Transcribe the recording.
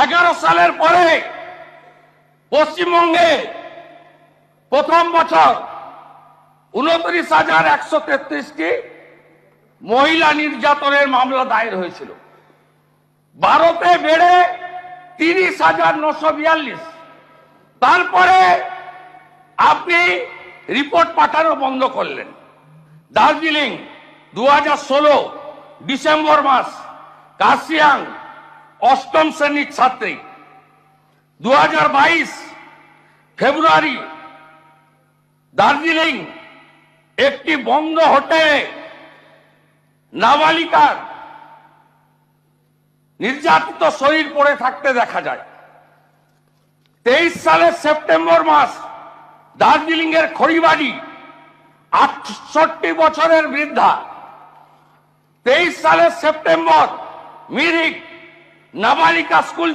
11 সালের পরে পশ্চিমবঙ্গে প্রথম বছর 29,133টি মহিলা নির্যাতনের মামলা দায়ের হয়েছিল। ভারতে বেড়ে 30,942। তারপরে আপনি রিপোর্ট পাঠানো বন্ধ করলেন। দার্জিলিং 2016 ডিসেম্বর মাস, কার্শিয়াং 8ম শ্রেণীর ছাত্রী। 2022 ফেব্রুয়ারি দার্জিলিং একটি বন্ধ হোটেলে নাবালিকার নির্যাতিত শরীর পড়ে থাকতে দেখা যায়। 23 সালের সেপ্টেম্বর মাস দার্জিলিং এর খড়িবাড়ি 68 বছরের বৃদ্ধা। 23 সালের সেপ্টেম্বর মিরিক নাবালিকা স্কুল